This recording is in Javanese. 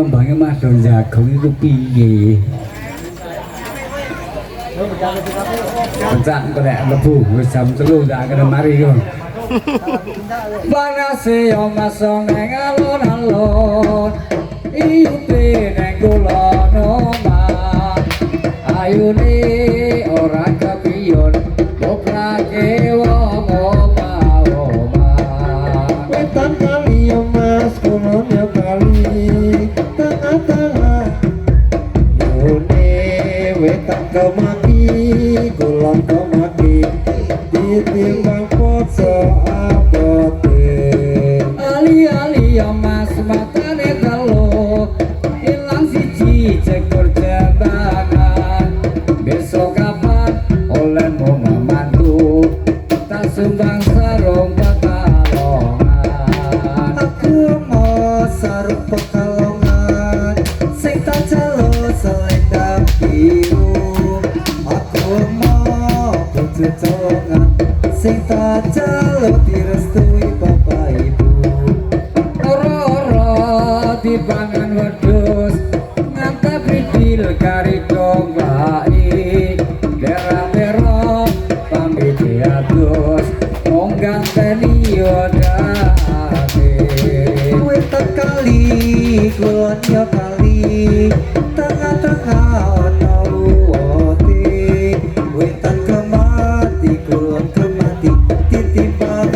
kembangnya Mas Don Jagung itu piye? Pencak kena lebu wis jam 3 tak kena mari yo. Panase yo masong nang alon-alon. Iyupe nang kula nomah. Ayune ora kepiyon oprake wong omah-omah. Wetan kali yo Mas kulon yo kali tengah-tengah. Yune wetan kemaki kulon kemaki ditimbang poso abote. Ali-ali yo Mas matane telu ilang siji cekur jembangan. Besok kapan oleh mau mantu tak sumbang sarung pekalongan. Aku mau sarung pekalongan sing tak jalo selendang biru. Aku mau bojo colongan sing tak jalo direstui bapak ibu. Ora-ora dipangan wedhus ngantep bidil kari dombai. Dera-dera pamit diatus mong ganteni yo dake. Wetan kali kulon yo kali tengah-tengah ono luwote. Wetan kemati kulon kemati ditimbang